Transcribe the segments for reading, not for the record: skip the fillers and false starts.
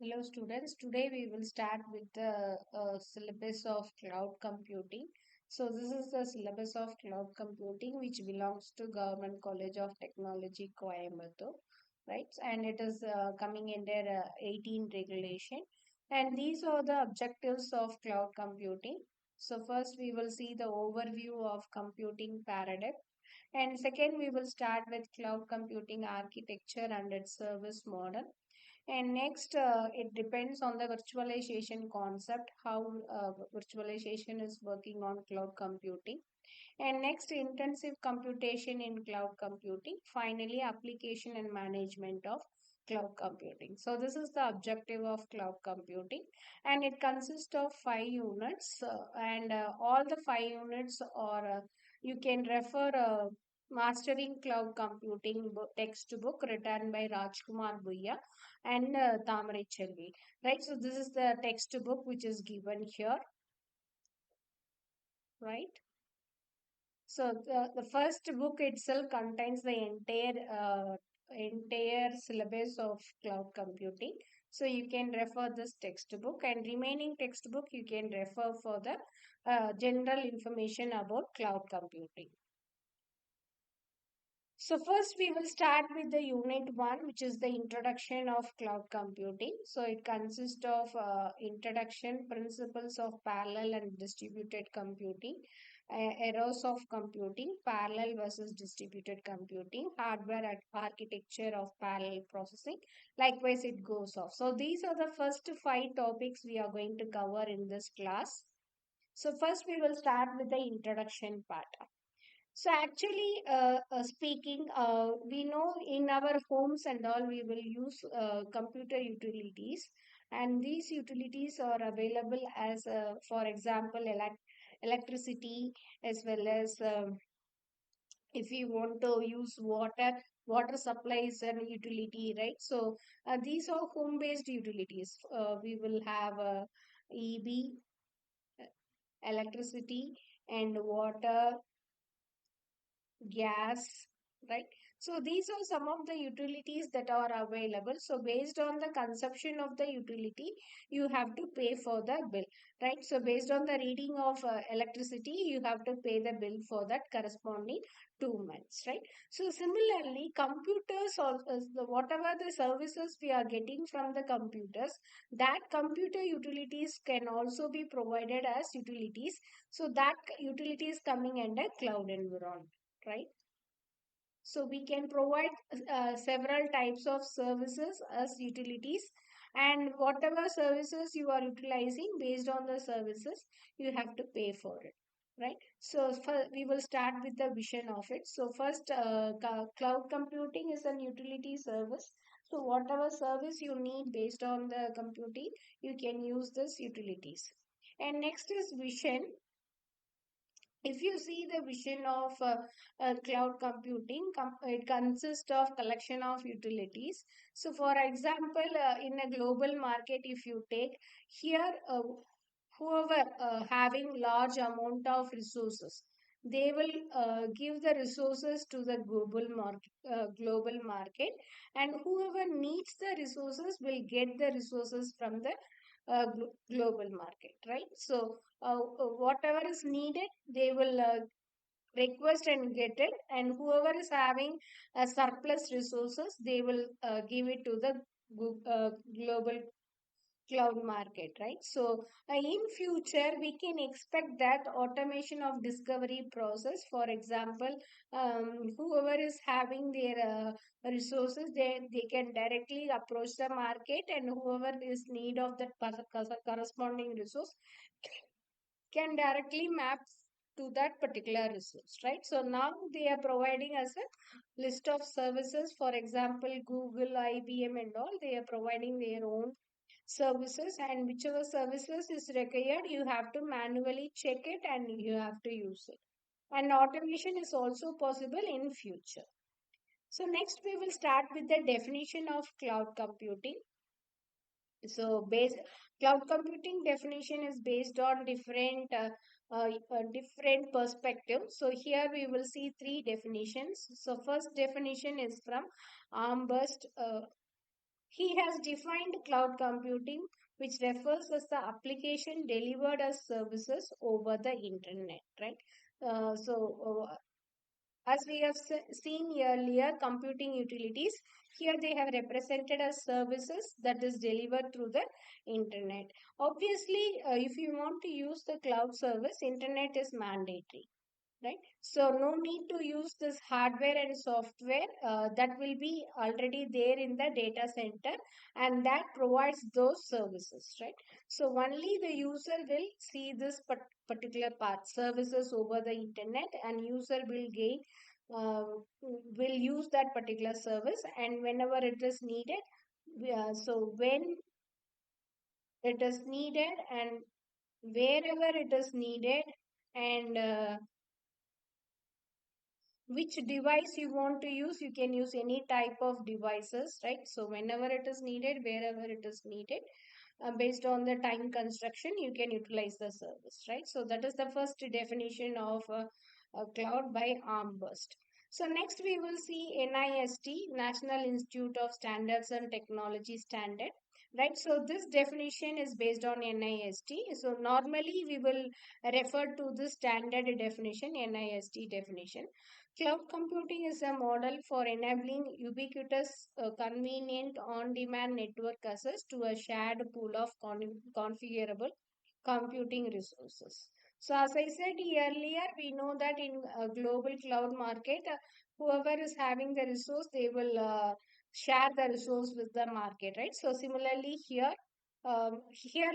Hello students, today we will start with the syllabus of cloud computing. So this is the syllabus of cloud computing which belongs to Government College of Technology Coimbatore, right? And it is coming under 18 regulation. And these are the objectives of cloud computing. So first we will see the overview of computing paradigm. And second we will start with cloud computing architecture and its service model, and next, it depends on the virtualization concept, how virtualization is working on cloud computing. And next, intensive computation in cloud computing. Finally, application and management of cloud computing. So this is the objective of cloud computing, and it consists of 5 units, and all the 5 units are you can refer Mastering Cloud Computing textbook written by Rajkumar Bhuya and Tamarai Chelvi. Right, so this is the textbook which is given here, right? So the first book itself contains the entire syllabus of cloud computing. So you can refer this textbook, and remaining textbook you can refer for the general information about cloud computing. So first we will start with the unit 1, which is the introduction of cloud computing. So it consists of introduction, principles of parallel and distributed computing, errors of computing, parallel versus distributed computing, hardware architecture of parallel processing. Likewise, it goes off. So these are the first 5 topics we are going to cover in this class. So first we will start with the introduction part. So actually, speaking, we know in our homes and all we will use computer utilities, and these utilities are available as, for example, electricity, as well as if you want to use water supply is a utility, right? So these are home-based utilities. We will have EB, electricity, and water, gas, right? So these are some of the utilities that are available. So based on the consumption of the utility, you have to pay for the bill, right? So based on the reading of electricity, you have to pay the bill for that corresponding 2 months, right? So similarly, computers also, whatever the services we are getting from the computers, that computer utilities can also be provided as utilities. So that utility is coming under cloud environment, right? So we can provide several types of services as utilities, and whatever services you are utilizing, based on the services, you have to pay for it, right? So we will start with the vision of it. So first, cloud computing is an utility service. So whatever service you need based on the computing, you can use this utilities. And next is vision. If you see the vision of cloud computing, it consists of collection of utilities. So for example, in a global market, if you take here, whoever having large amount of resources, they will give the resources to the global market, and whoever needs the resources will get the resources from the global market, right? So whatever is needed, they will request and get it, and whoever is having a surplus resources, they will give it to the global cloud market, right? So in future we can expect that automation of discovery process. For example, whoever is having their resources, they can directly approach the market, and whoever is need of that corresponding resource can directly map to that particular resource, right? So now they are providing us a list of services. For example, Google, IBM, and all, they are providing their own services, and whichever services is required, you have to manually check it and you have to use it. And automation is also possible in future. So next we will start with the definition of cloud computing. So, cloud computing definition is based on different perspectives. So here we will see 3 definitions. So first definition is from Armburst. He has defined cloud computing, which refers as the application delivered as services over the internet, right? As we have seen earlier, computing utilities, here they have represented as services that is delivered through the internet. Obviously, if you want to use the cloud service, internet is mandatory, right? So no need to use this hardware and software that will be already there in the data center, and that provides those services, right? So only the user will see this particular part, services over the internet, and user will gain will use that particular service, and whenever it is needed, so when it is needed and wherever it is needed, and which device you want to use, you can use any type of devices, right? So whenever it is needed, wherever it is needed, based on the time construction, you can utilize the service, right? So that is the first definition of a cloud by ARM-burst. So next we will see NIST, National Institute of Standards and Technology Standard, right? So this definition is based on NIST. So normally we will refer to the standard definition, NIST definition. Cloud computing is a model for enabling ubiquitous, convenient, on-demand network access to a shared pool of configurable computing resources. So, as I said earlier, we know that in a global cloud market, whoever is having the resource, they will share the resource with the market, right? So, similarly here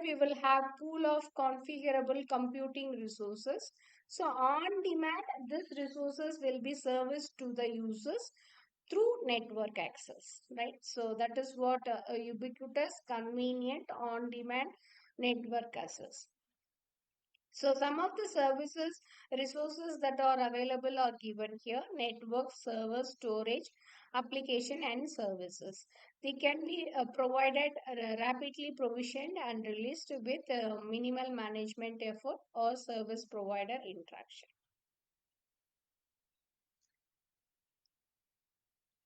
we will have pool of configurable computing resources. So on demand, these resources will be serviced to the users through network access, right? So that is what a ubiquitous, convenient, on demand network access. So some of the services, resources that are available are given here: network, server, storage, application and services. They can be provided, rapidly provisioned and released with minimal management effort or service provider interaction.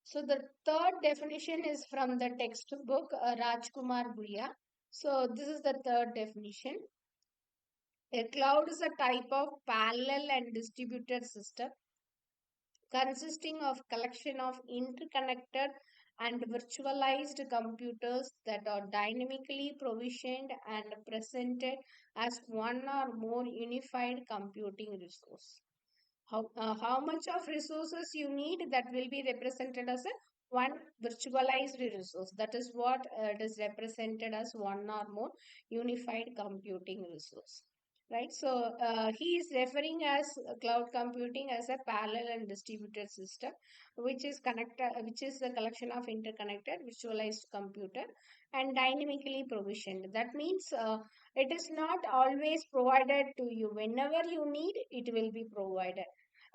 So the third definition is from the textbook Rajkumar Bhuya. So this is the third definition. A cloud is a type of parallel and distributed system consisting of collection of interconnected and virtualized computers that are dynamically provisioned and presented as one or more unified computing resource. How much of resources you need, that will be represented as a one virtualized resource. That is what it is represented as one or more unified computing resource, right? So he is referring as cloud computing as a parallel and distributed system which is a collection of interconnected virtualized computer and dynamically provisioned. That means it is not always provided to you. Whenever you need, it will be provided,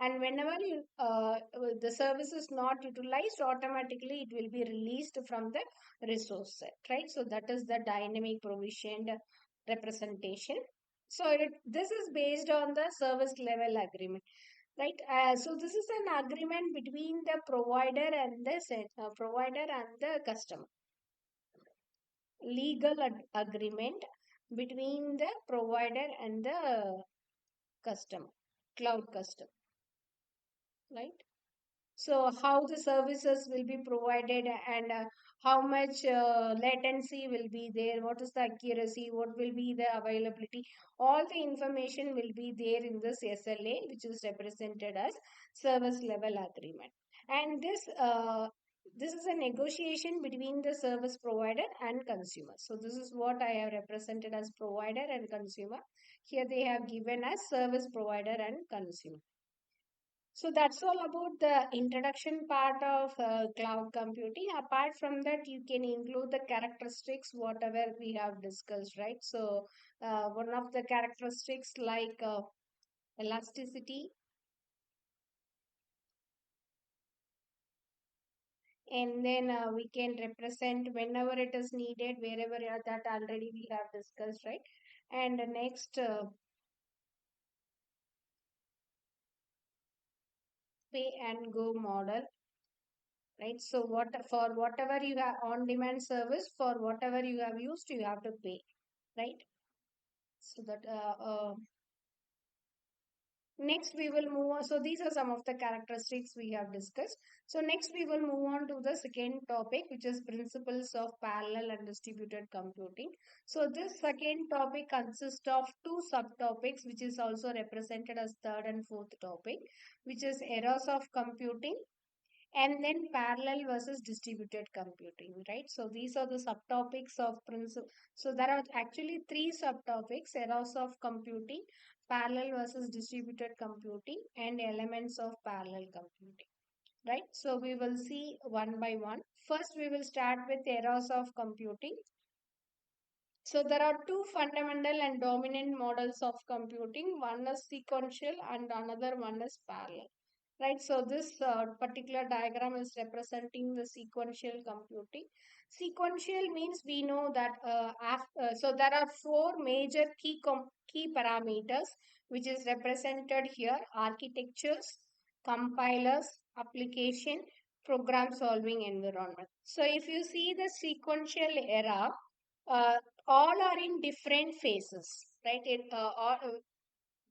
and whenever the service is not utilized, automatically it will be released from the resource set, right? So that is the dynamic provisioned representation. So this is based on the service level agreement, right? So this is an agreement between the provider and the provider and the customer. Legal agreement between the provider and the customer, cloud customer, right? So how the services will be provided, and how much latency will be there, what is the accuracy, what will be the availability, all the information will be there in this SLA, which is represented as service level agreement. And this is a negotiation between the service provider and consumer. So this is what I have represented as provider and consumer. Here they have given as service provider and consumer. So that's all about the introduction part of cloud computing. Apart from that, you can include the characteristics, whatever we have discussed, right? So one of the characteristics like elasticity, and then we can represent whenever it is needed, wherever that already we have discussed, right? And the next pay and go model. right? So for whatever you have on demand service, for whatever you have used, you have to pay, right? So that next we will move on. So these are some of the characteristics we have discussed. So next we will move on to the second topic, which is principles of parallel and distributed computing. So this second topic consists of two subtopics, which is also represented as third and fourth topic, which is eras of computing and then parallel versus distributed computing, right? So these are the subtopics of principle. So there are actually three subtopics: eras of computing, parallel versus distributed computing, and elements of parallel computing, right? So we will see one by one. First we will start with eras of computing. So there are two fundamental and dominant models of computing. One is sequential and another one is parallel. Right, so this particular diagram is representing the sequential computing. Sequential means we know that so there are four major key parameters which is represented here: architectures, compilers, application, program solving environment. So if you see the sequential era, uh, all are in different phases, right?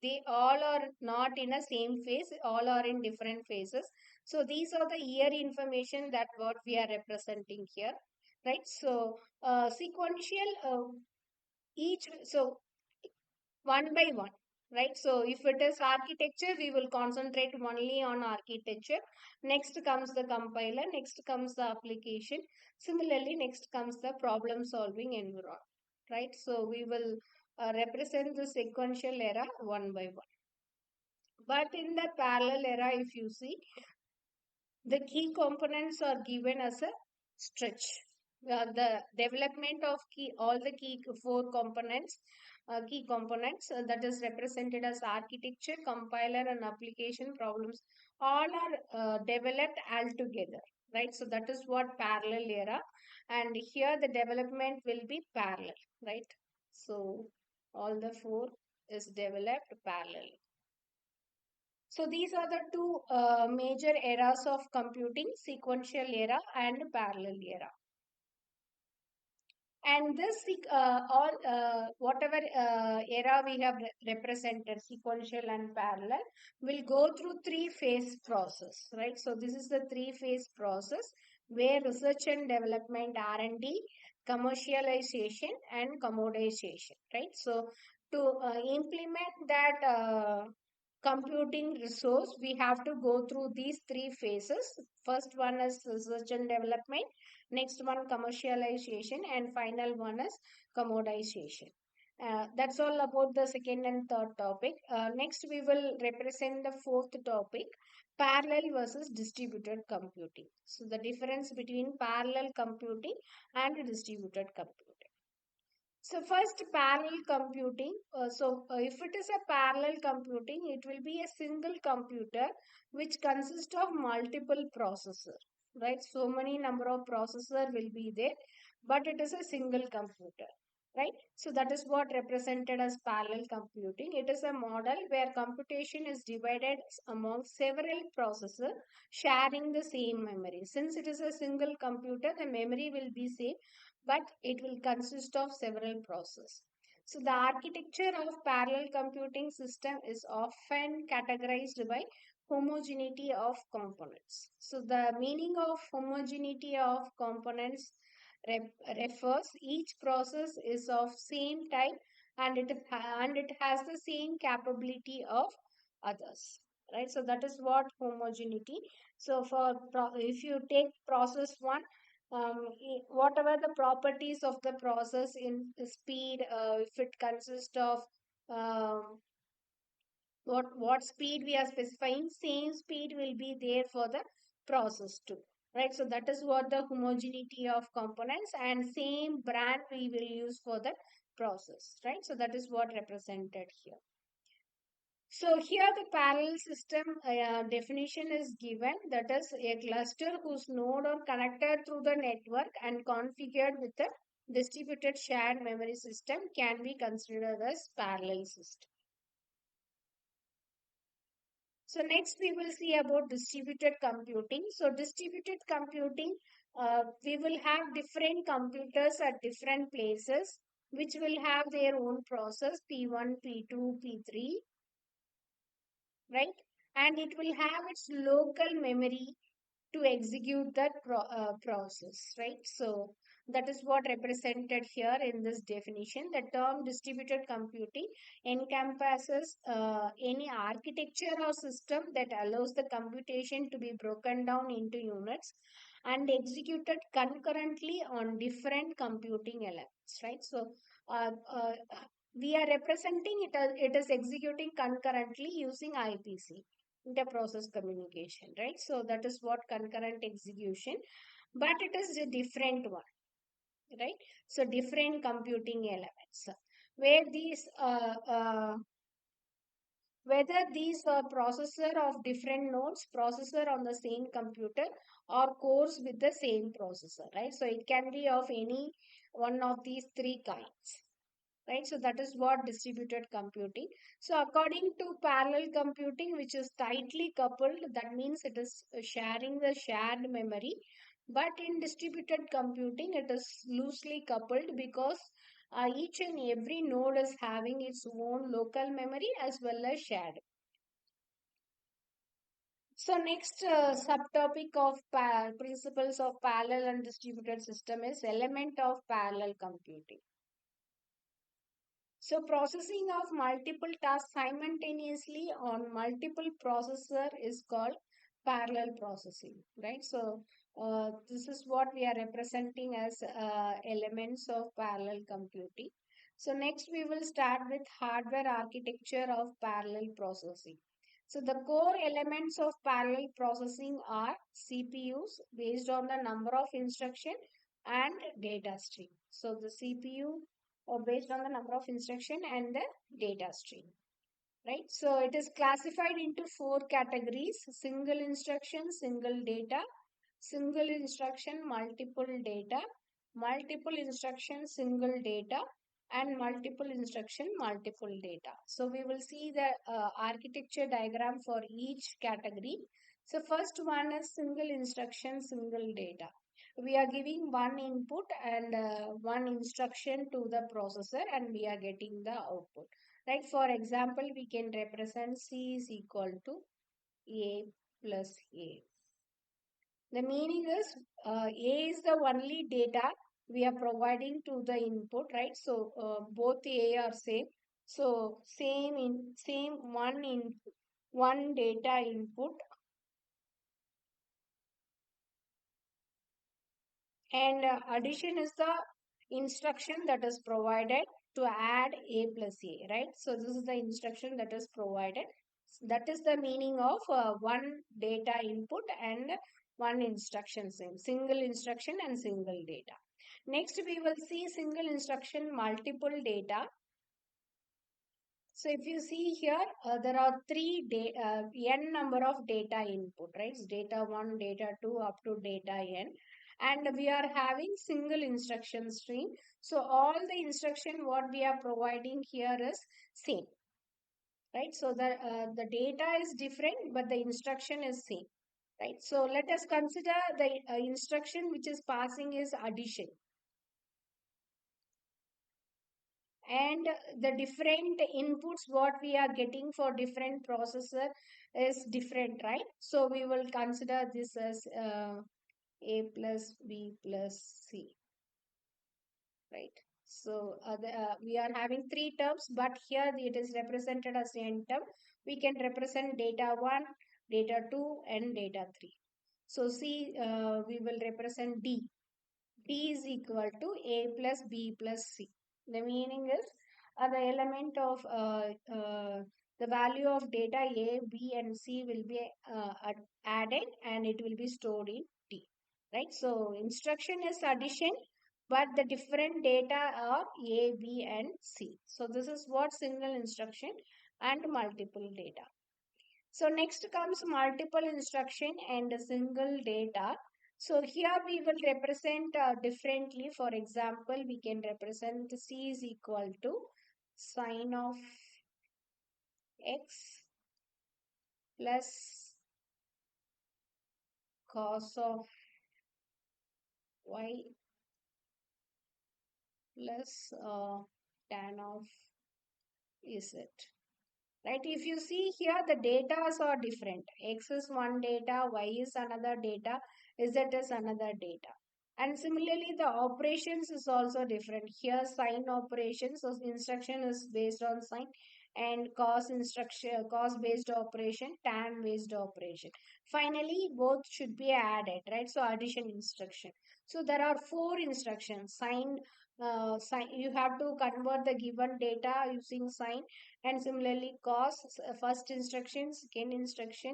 They all are not in a same phase, all are in different phases. So these are the year information that what we are representing here, right? So sequential, each, so one by one, right? So if it is architecture, we will concentrate only on architecture. Next comes the compiler, next comes the application. Similarly, next comes the problem solving environment, right? So we will represent the sequential era one by one. But in the parallel era, if you see, the key components are given as a stretch. The development of all the key four components, key components that is represented as architecture, compiler, and application problems, all are developed all together, right? So that is what parallel era, and here the development will be parallel, right? So all the four is developed parallel. So these are the two major eras of computing: sequential era and parallel era. And this all whatever era we have represented, sequential and parallel, will go through three-phase process, right? So this is the three-phase process where research and development, R&D, commercialization, and commoditization, right? So to implement that computing resource, we have to go through these three phases. First one is research and development, next one commercialization, and final one is commoditization. That's all about the second and third topic. Next we will represent the fourth topic: parallel versus distributed computing. So the difference between parallel computing and distributed computing. So first, parallel computing. If it is a parallel computing, it will be a single computer which consists of multiple processors, right? So many number of processor will be there, but it is a single computer, right? So that is what represented as parallel computing. It is a model where computation is divided among several processors sharing the same memory. Since it is a single computer, the memory will be same, but it will consist of several processes. So the architecture of parallel computing system is often categorized by homogeneity of components. So the meaning of homogeneity of components refers each process is of same type, and it has the same capability of others, right? So that is what homogeneity. So if you take process one, whatever the properties of the process in speed, if it consists of um, what speed we are specifying, same speed will be there for the process too, right? So that is what the homogeneity of components, and same brand we will use for the process, right? So that is what represented here. So here the parallel system definition is given, that is a cluster whose node are connected through the network and configured with a distributed shared memory system can be considered as parallel system. So next we will see about distributed computing. So distributed computing, we will have different computers at different places, which will have their own process P1, P2, P3, right? And it will have its local memory to execute that process, right? So that is what represented here in this definition. The term distributed computing encompasses any architecture or system that allows the computation to be broken down into units and executed concurrently on different computing elements, right? So we are representing it as it is executing concurrently using IPC, interprocess communication, right? So that is what concurrent execution, but it is a different one, right? So different computing elements where these whether these are processor of different nodes, processor on the same computer, or cores with the same processor, right? So it can be of any one of these three kinds, right? So that is what distributed computing. So according to parallel computing, which is tightly coupled, that means it is sharing the shared memory. But in distributed computing, it is loosely coupled because each and every node is having its own local memory as well as shared. So next subtopic of principles of parallel and distributed system is element of parallel computing. So processing of multiple tasks simultaneously on multiple processor is called parallel processing, right? So this is what we are representing as elements of parallel computing. So next we will start with hardware architecture of parallel processing. So the core elements of parallel processing are CPUs based on the number of instruction and data stream. So the CPU or based on the number of instruction and the data stream, right? So it is classified into four categories: single instruction, single data, single instruction, multiple data, multiple instruction, single data, and multiple instruction, multiple data. So we will see the architecture diagram for each category. So first one is single instruction, single data. We are giving one input and one instruction to the processor, and we are getting the output, right? For example, we can represent C is equal to A plus A. The meaning is A is the only data we are providing to the input, right? So both A are same. So same one data input, and addition is the instruction that is provided to add A plus A, right? So this is the instruction that is provided. That is the meaning of one data input and one instruction, same single instruction and single data. Next we will see single instruction, multiple data. So if you see here, there are n number of data input, right? Data 1, data 2 up to data n. And we are having single instruction stream. So all the instruction what we are providing here is same, right? So the data is different, but the instruction is same, right? So let us consider the instruction which is passing is addition. And the different inputs what we are getting for different processor is different, right? So we will consider this as A plus B plus C, right? So we are having three terms, but here it is represented as n term. We can represent data 1, data 2 and data 3. So C, we will represent D. D is equal to A plus B plus C. The meaning is the element of the value of data A, B and C will be added and it will be stored in D. Right? So instruction is addition, but the different data are A, B and C. So this is what single instruction and multiple data. So next comes multiple instruction and a single data. So here we will represent differently. For example, we can represent C is equal to sine of x plus cos of y plus tan of z. Right? If you see here, the data are different. X is one data, Y is another data, Z is another data. And similarly, the operations is also different. Here, sign operations, so instruction is based on sign, and cos instruction, cos based operation, tan based operation. Finally, both should be added, right? So addition instruction. So there are four instructions. Sign. You have to convert the given data using sign, and similarly cos, first instruction, second instruction,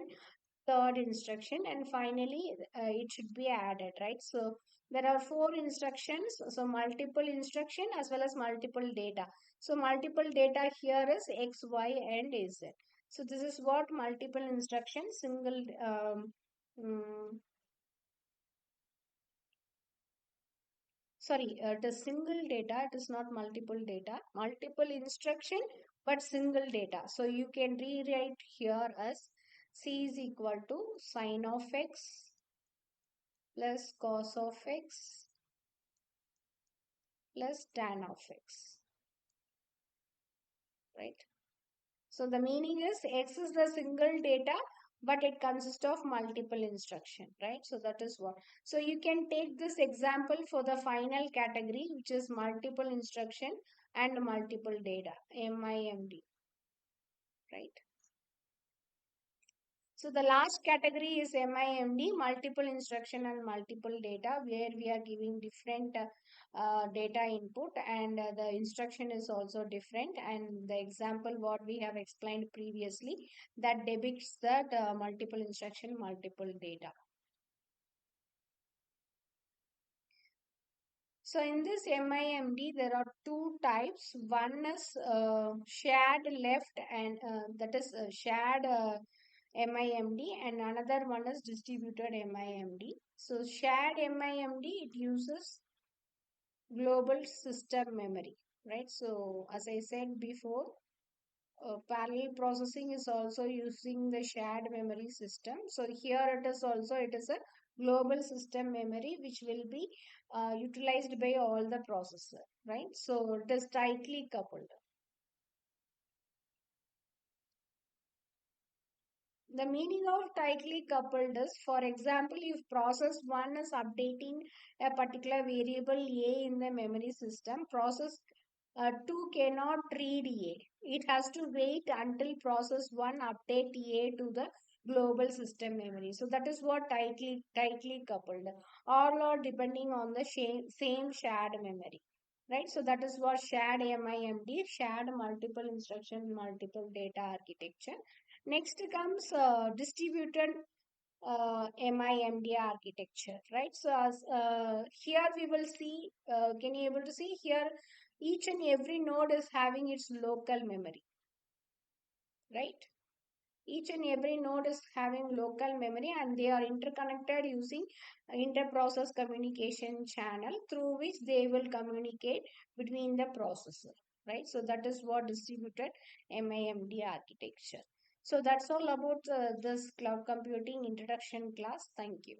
third instruction, and finally it should be added, right? So there are four instructions, so multiple instruction as well as multiple data. So multiple data here is x, y, and z. So this is what multiple instruction, single mm, sorry, it is single data, it is not multiple data, multiple instruction but single data. So you can rewrite here as c is equal to sine of x plus cos of x plus tan of x, right? So the meaning is x is the single data, but it consists of multiple instruction, right? So that is what. So you can take this example for the final category, which is multiple instruction and multiple data, MIMD, right? So the last category is MIMD, multiple instruction and multiple data, where we are giving different data input, and the instruction is also different. And the example what we have explained previously, that depicts that multiple instruction, multiple data. So in this MIMD, there are two types. One is shared left, and that is shared MIMD, and another one is distributed MIMD. So shared MIMD, it uses global system memory, right? So as I said before, parallel processing is also using the shared memory system. So here it is also, it is a global system memory which will be utilized by all the processor, right? So it is tightly coupled. The meaning of tightly coupled is, for example, if process 1 is updating a particular variable A in the memory system, process 2 cannot read A. It has to wait until process 1 update A to the global system memory. So that is what tightly coupled. All are depending on the same shared memory. Right, so that is what shared MIMD, shared multiple instruction, multiple data architecture. Next comes distributed MIMD architecture, right? So as here we will see, can you able to see here, each and every node is having its local memory, right? Each and every node is having local memory, and they are interconnected using inter-process communication channel through which they will communicate between the processor, right? So that is what distributed MIMD architecture. So that's all about this cloud computing introduction class. Thank you.